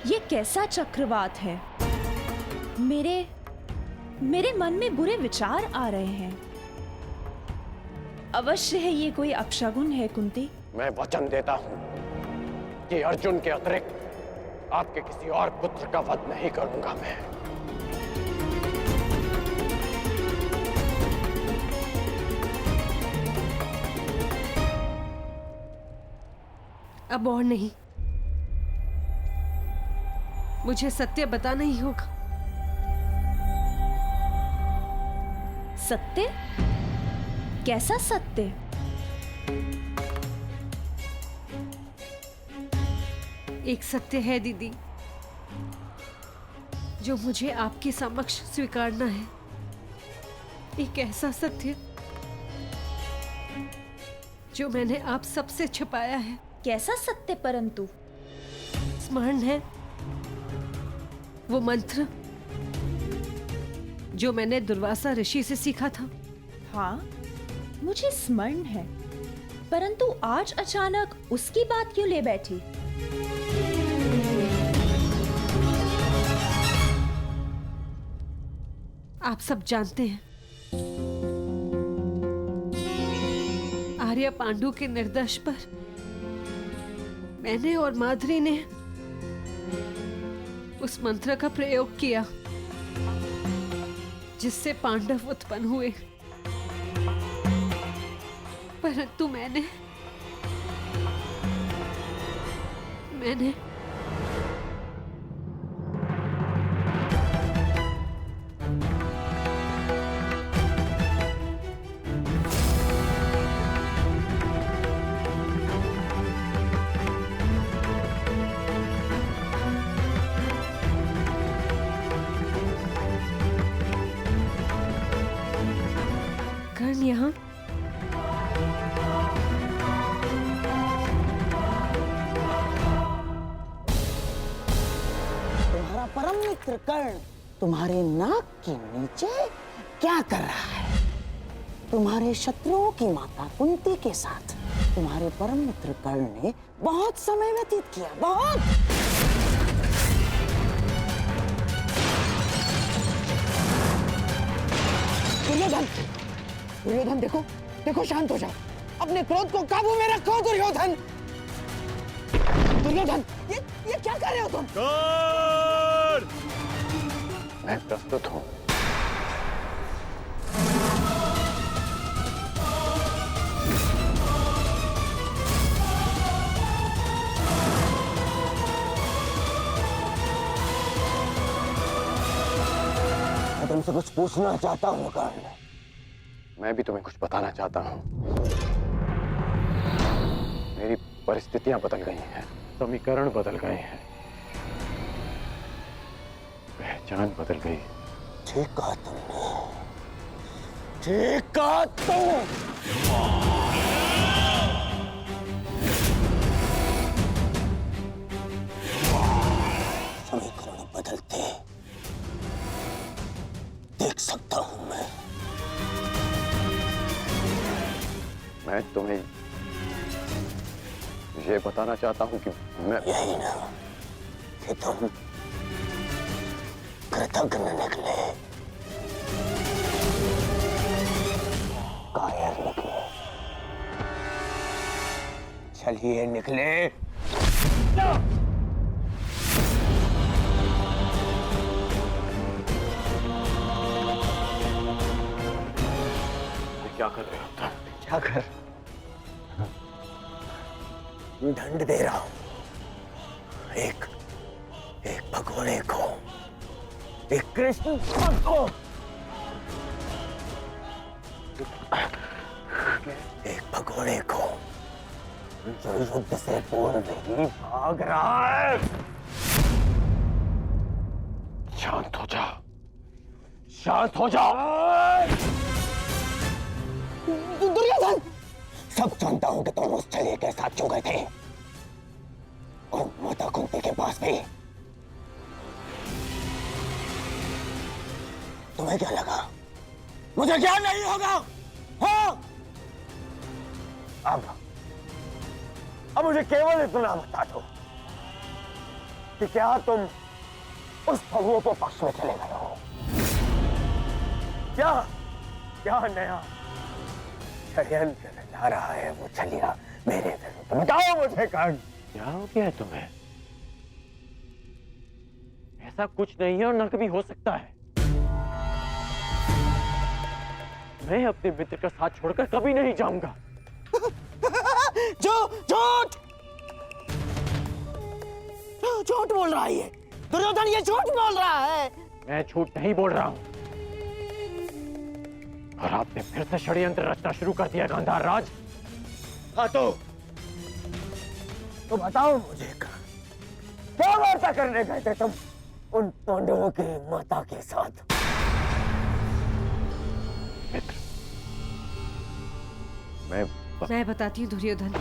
ये कैसा चक्रवात है? मेरे मन में बुरे विचार आ रहे हैं। अवश्य है ये कोई अपशगुन है कुंती। मैं वचन देता हूं कि अर्जुन के अतिरिक्त आपके किसी और पुत्र का वध नहीं करूंगा मैं। अब और नहीं, मुझे सत्य बताना ही होगा। सत्य? कैसा सत्य? एक सत्य है दीदी, जो मुझे आपके समक्ष स्वीकारना है। एक ऐसा सत्य जो मैंने आप सबसे छिपाया है। कैसा सत्य? परंतु स्मरण है वो मंत्र जो मैंने दुर्वासा ऋषि से सीखा था? हाँ, मुझे स्मरण है, परंतु आज अचानक उसकी बात क्यों ले बैठी? आप सब जानते हैं, आर्य पांडु के निर्देश पर मैंने और माधुरी ने उस मंत्र का प्रयोग किया जिससे पांडव उत्पन्न हुए, परंतु मैंने कर्ण यहाँ तुम्हारा परम मित्र कर्ण तुम्हारे नाक के नीचे क्या कर रहा है? तुम्हारे शत्रुओं की माता कुंती के साथ तुम्हारे परम मित्र कर्ण ने बहुत समय व्यतीत किया, बहुत। दुर्योधन, दुर्योधन देखो, देखो, शांत हो जाओ, अपने क्रोध को काबू में रखो। दुर्योधन, दुर्योधन, ये क्या कर रहे हो तुम? मैं प्रस्तुत हूं। मैं तुमसे कुछ पूछना चाहता हूँ कर्ण। मैं भी तुम्हें कुछ बताना चाहता हूं। मेरी परिस्थितियां बदल गई हैं, समीकरण बदल गए हैं, पहचान बदल गई। ठीक कहा तुमने, ठीक कहा तुम। समीकरण बदलते देख सकता हूं मैं तुम्हें ये बताना चाहता हूं कि मैं यही ना कि तुम कृतज्ञ निकले, कायर निकले, चलिए निकले। क्या कर रहे हो तुम? क्या कर? दंड दे रहा हूं एक भगोड़े को, एक कृष्ण को, एक भगोड़े को जो युद्ध से पूर्व ही भाग रहा है। शांत हो जाओ, शांत हो जाओ। दुर्योधन, सब जानता हूं कि तुम उस छलिए के साथ क्यों गए थे, और माता कुंती के पास भी। तुम्हें क्या लगा मुझे क्या नहीं होगा? हाँ? अब मुझे केवल इतना बता दो कि क्या तुम उस छलिए के पक्ष में चले गए हो? क्या क्या नया षड्यंत्र रचा रहा है वो छलिया मेरे विरुद्ध? बताओ मुझे कर्ण। क्या हो गया है तुम्हें? ऐसा कुछ नहीं है और न कभी हो सकता है। मैं अपने मित्र का साथ छोड़कर कभी नहीं जाऊंगा। झूठ झूठ बोल रहा है ये दुर्योधन, ये झूठ बोल रहा है। मैं झूठ नहीं बोल रहा हूं। और आपने फिर से षड्यंत्र रचना शुरू कर दिया गांधार राज। हाँ तो बताओ मुझे क्या वार्ता करने गए थे तुम उन पांडवों की माता के साथ? मित्र, मैं बताती हूँ दुर्योधन।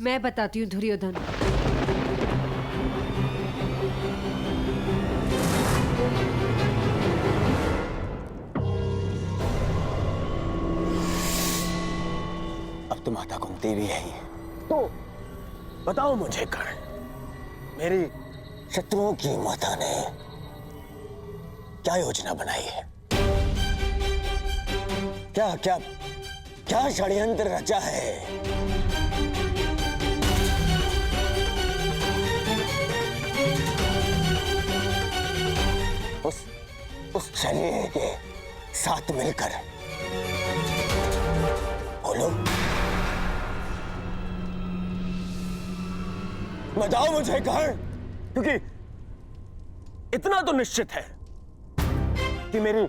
मैं बताती हूँ दुर्योधन। अब तो माता कुंती भी है ही। तो बताओ मुझे कर्ण, मेरी शत्रुओं की माता ने क्या योजना बनाई है? क्या क्या क्या षड्यंत्र रचा है? उस छलिए के साथ मिलकर बोलो, बताओ मुझे कर्ण, क्योंकि इतना तो निश्चित है कि मेरी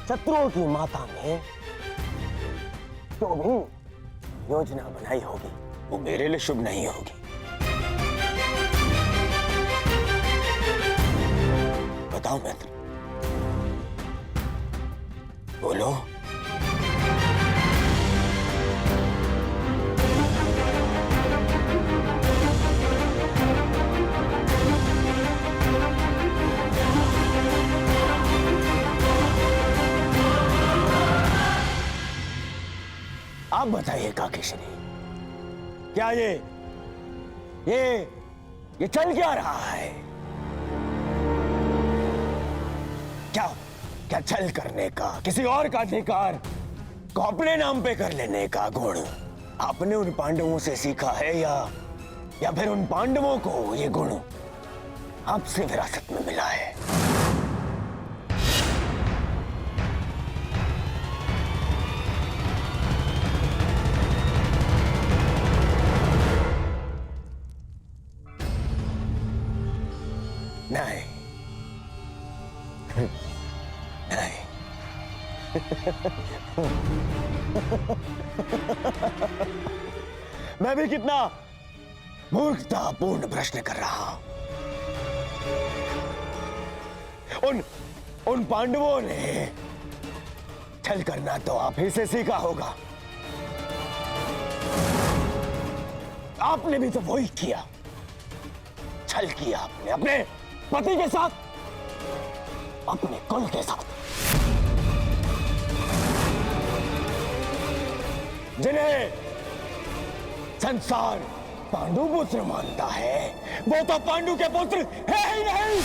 शत्रुओं की माता ने जो भी योजना बनाई होगी वो मेरे लिए शुभ नहीं होगी। बताओ मित्र, बोलो। आप बताइए काकेश्वरी, क्या ये चल क्या रहा है? क्या छल करने का, किसी और का अधिकार को अपने नाम पे कर लेने का गुण आपने उन पांडवों से सीखा है या फिर उन पांडवों को ये गुण आपसे विरासत में मिला है? नहीं नहीं। मैं भी कितना मूर्खतापूर्ण प्रश्न कर रहा हूं। उन पांडवों ने छल करना तो आप ही से सीखा होगा। आपने भी तो वही किया, छल किया आपने अपने पति के साथ, अपने कुल के साथ। जिन्हें संसार पांडु पुत्र मानता है वो तो पांडु के पुत्र है ही नहीं।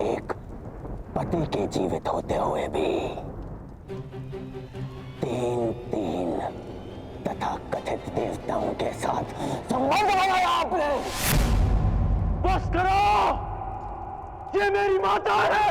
एक पति के जीवित होते हुए भी तीन तथा कथित देवताओं के साथ संबंध बनाया आपने। बस करो, ये मेरी माता है।